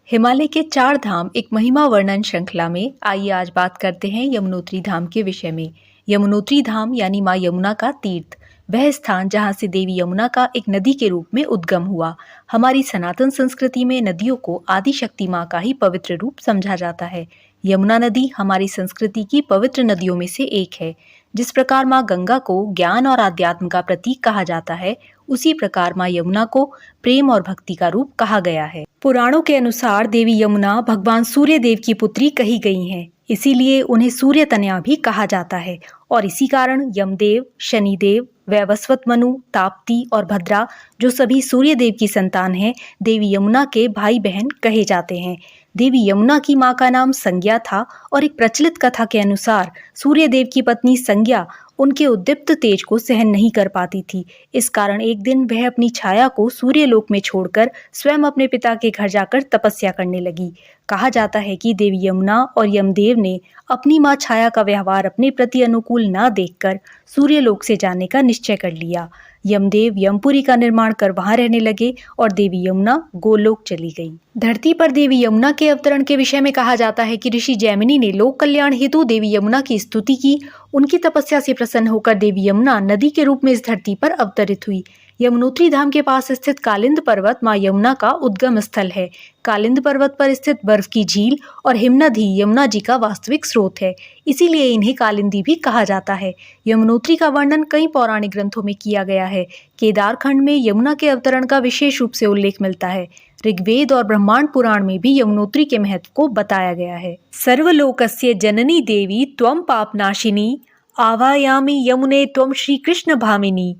हिमालय के चार धाम एक महिमा वर्णन श्रृंखला में आइए आज बात करते हैं यमुनोत्री धाम के विषय में। यमुनोत्री धाम यानी माँ यमुना का तीर्थ, वह स्थान जहाँ से देवी यमुना का एक नदी के रूप में उद्गम हुआ। हमारी सनातन संस्कृति में नदियों को आदि शक्ति माँ का ही पवित्र रूप समझा जाता है। यमुना नदी हमारी संस्कृति की पवित्र नदियों में से एक है। जिस प्रकार माँ गंगा को ज्ञान और आध्यात्म का प्रतीक कहा जाता है, उसी प्रकार माँ यमुना को प्रेम और भक्ति का रूप कहा गया है। पुराणों के अनुसार देवी यमुना भगवान सूर्य देव की पुत्री कही गई हैं, इसीलिए उन्हें सूर्य तनया भी कहा जाता है। और इसी कारण यमदेव, शनिदेव, वैवस्वत मनु, ताप्ती और भद्रा, जो सभी सूर्य देव की संतान हैं, देवी यमुना के भाई बहन कहे जाते हैं। देवी यमुना की मां का नाम संज्ञा था और एक प्रचलित कथा के अनुसार सूर्य देव की पत्नी संज्ञा उनके उद्दीप्त तेज को सहन नहीं कर पाती थी। इस कारण एक दिन वह अपनी छाया को सूर्यलोक में छोड़कर स्वयं अपने पिता के घर जाकर तपस्या करने लगी। कहा जाता है कि देवी यमुना और यमदेव ने अपनी मां छाया का व्यवहार अपने प्रति अनुकूल न देखकर सूर्यलोक से जाने का निश्चय कर लिया। यमदेव यमपुरी का निर्माण कर वहां रहने लगे और देवी यमुना गोलोक चली गई। धरती पर देवी यमुना के अवतरण के विषय में कहा जाता है कि ऋषि जैमिनी ने लोक कल्याण हेतु देवी यमुना की स्तुति की। उनकी तपस्या से प्रसन्न होकर देवी यमुना नदी के रूप में इस धरती पर अवतरित हुई। यमुनोत्री धाम के पास स्थित कालिंद पर्वत माँ यमुना का उद्गम स्थल है। कालिंद पर्वत पर स्थित बर्फ की झील और हिमनद ही यमुना जी का वास्तविक स्रोत है, इसीलिए इन्हें कालिंदी भी कहा जाता है। यमुनोत्री का वर्णन कई पौराणिक ग्रंथों में किया गया है। केदार खंड में यमुना के अवतरण का विशेष रूप से उल्लेख मिलता है। ऋग्वेद और ब्रह्मांड पुराण में भी यमुनोत्री के महत्व को बताया गया है। सर्वलोकस्य जननी देवी त्वं पापनाशिनी, आवायामि यमुने त्वं श्री कृष्ण भामिनी,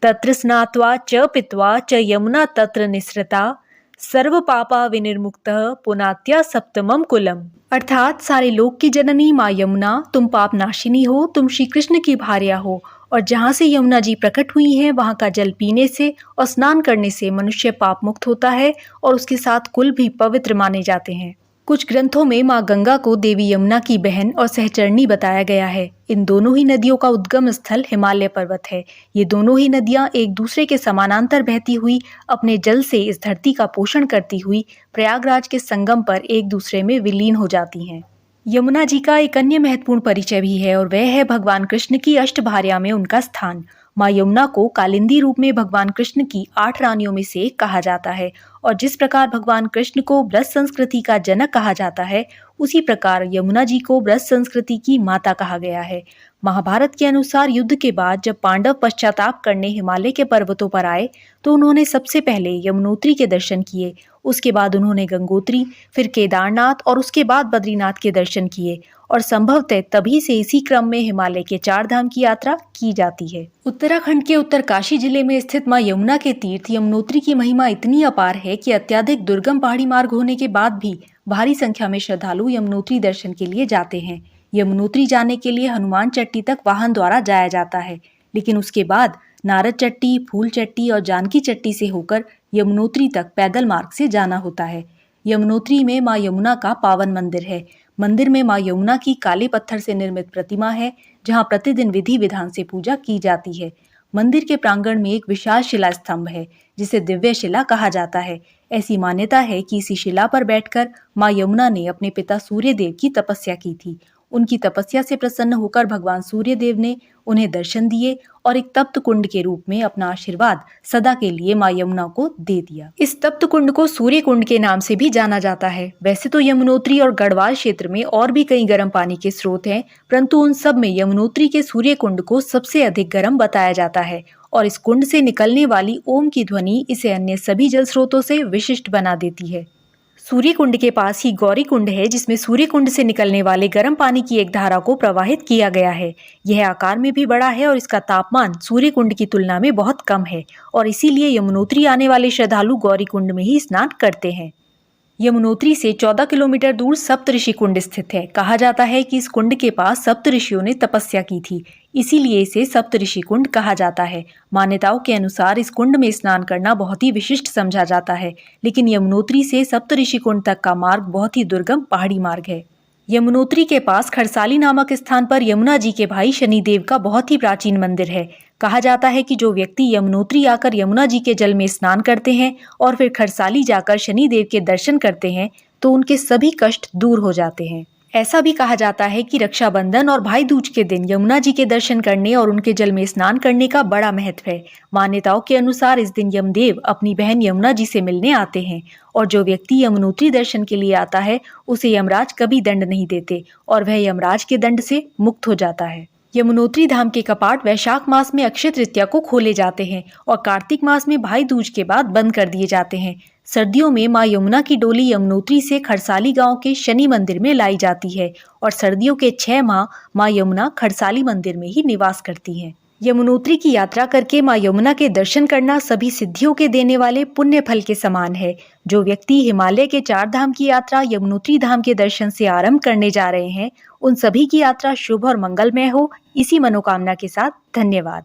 तत्र स्नात्वा च पित्वा च यमुना तत्र निसृता, सर्व पापा विनिर्मुक्तः पुनात्या सप्तमम कुलम। अर्थात सारे लोक की जननी माँ यमुना, तुम पाप नाशिनी हो, तुम श्री कृष्ण की भार्या हो, और जहाँ से यमुना जी प्रकट हुई हैं वहाँ का जल पीने से और स्नान करने से मनुष्य पाप मुक्त होता है और उसके साथ कुल भी पवित्र माने जाते हैं। कुछ ग्रंथों में माँ गंगा को देवी यमुना की बहन और सहचरणी बताया गया है। इन दोनों ही नदियों का उद्गम स्थल हिमालय पर्वत है। ये दोनों ही नदियाँ एक दूसरे के समानांतर बहती हुई अपने जल से इस धरती का पोषण करती हुई प्रयागराज के संगम पर एक दूसरे में विलीन हो जाती हैं। यमुना जी का एक अन्य महत्वपूर्ण परिचय भी है और वह है भगवान कृष्ण की अष्टभार्या में उनका स्थान। माँ यमुना को कालिंदी रूप में भगवान कृष्ण की 8 रानियों में से एक कहा जाता है और जिस प्रकार भगवान कृष्ण को ब्रज संस्कृति का जनक कहा जाता है, उसी प्रकार यमुना जी को ब्रज संस्कृति की माता कहा गया है। महाभारत के अनुसार युद्ध के बाद जब पांडव पश्चाताप करने हिमालय के पर्वतों पर आए तो उन्होंने सबसे पहले यमुनोत्री के दर्शन किए। उसके बाद उन्होंने गंगोत्री, फिर केदारनाथ और उसके बाद बद्रीनाथ के दर्शन किए और संभवतः तभी से इसी क्रम में हिमालय के 4 धाम की यात्रा की जाती है। उत्तराखंड के उत्तरकाशी जिले में स्थित माँ यमुना के तीर्थ यमुनोत्री की महिमा इतनी अपार है कि अत्यधिक दुर्गम पहाड़ी मार्ग होने के बाद भी भारी संख्या में श्रद्धालु यमुनोत्री दर्शन के लिए जाते हैं। यमुनोत्री जाने के लिए हनुमान चट्टी तक वाहन द्वारा जाया जाता है, लेकिन उसके बाद नारद चट्टी, फूल चट्टी और जानकी चट्टी से होकर यमुनोत्री तक पैदल मार्ग से जाना होता है। यमुनोत्री में माँ यमुना का पावन मंदिर है। मंदिर में माँ यमुना की काले पत्थर से निर्मित प्रतिमा है, जहाँ प्रतिदिन विधि विधान से पूजा की जाती है। मंदिर के प्रांगण में एक विशाल शिला स्तंभ है, जिसे दिव्य शिला कहा जाता है। ऐसी मान्यता है कि इसी शिला पर बैठकर माँ यमुना ने अपने पिता सूर्यदेव की तपस्या की थी। उनकी तपस्या से प्रसन्न होकर भगवान सूर्यदेव ने उन्हें दर्शन दिए और एक तप्त कुंड के रूप में अपना आशीर्वाद सदा के लिए माँ यमुना को दे दिया। इस तप्त कुंड को सूर्य कुंड के नाम से भी जाना जाता है। वैसे तो यमुनोत्री और गढ़वाल क्षेत्र में और भी कई गर्म पानी के स्रोत हैं, परंतु उन सब में यमुनोत्री के सूर्य कुंड को सबसे अधिक गर्म बताया जाता है और इस कुंड से निकलने वाली ओम की ध्वनि इसे अन्य सभी जल स्रोतों से विशिष्ट बना देती है। सूर्य कुंड के पास ही गौरी कुंड है, जिसमें सूर्य कुंड से निकलने वाले गर्म पानी की एक धारा को प्रवाहित किया गया है। यह आकार में भी बड़ा है और इसका तापमान सूर्य कुंड की तुलना में बहुत कम है और इसीलिए यमुनोत्री आने वाले श्रद्धालु गौरी कुंड में ही स्नान करते हैं। यमुनोत्री से 14 किलोमीटर दूर सप्तऋषि कुंड स्थित है। कहा जाता है कि इस कुंड के पास सप्तऋषियों ने तपस्या की थी, इसीलिए इसे सप्तऋषि कुंड कहा जाता है। मान्यताओं के अनुसार इस कुंड में स्नान करना बहुत ही विशिष्ट समझा जाता है, लेकिन यमुनोत्री से सप्तऋषि कुंड तक का मार्ग बहुत ही दुर्गम पहाड़ी मार्ग है। यमुनोत्री के पास खरसाली नामक स्थान पर यमुना जी के भाई शनिदेव का बहुत ही प्राचीन मंदिर है। कहा जाता है कि जो व्यक्ति यमुनोत्री आकर यमुना जी के जल में स्नान करते हैं और फिर खरसाली जाकर शनिदेव के दर्शन करते हैं तो उनके सभी कष्ट दूर हो जाते हैं। ऐसा भी कहा जाता है कि रक्षाबंधन और भाई दूज के दिन यमुना जी के दर्शन करने और उनके जल में स्नान करने का बड़ा महत्व है। मान्यताओं के अनुसार इस दिन यमदेव अपनी बहन यमुना जी से मिलने आते हैं और जो व्यक्ति यमुनोत्री दर्शन के लिए आता है उसे यमराज कभी दंड नहीं देते और वह यमराज के दंड से मुक्त हो जाता है। यमुनोत्री धाम के कपाट वैशाख मास में अक्षय तृतीया को खोले जाते हैं और कार्तिक मास में भाई दूज के बाद बंद कर दिए जाते हैं। सर्दियों में मां यमुना की डोली यमुनोत्री से खरसाली गांव के शनि मंदिर में लाई जाती है और सर्दियों के 6 माह मां यमुना खरसाली मंदिर में ही निवास करती हैं। यमुनोत्री की यात्रा करके मां यमुना के दर्शन करना सभी सिद्धियों के देने वाले पुण्य फल के समान है। जो व्यक्ति हिमालय के 4 धाम की यात्रा यमुनोत्री धाम के दर्शन से आरंभ करने जा रहे हैं, उन सभी की यात्रा शुभ और मंगलमय हो, इसी मनोकामना के साथ धन्यवाद।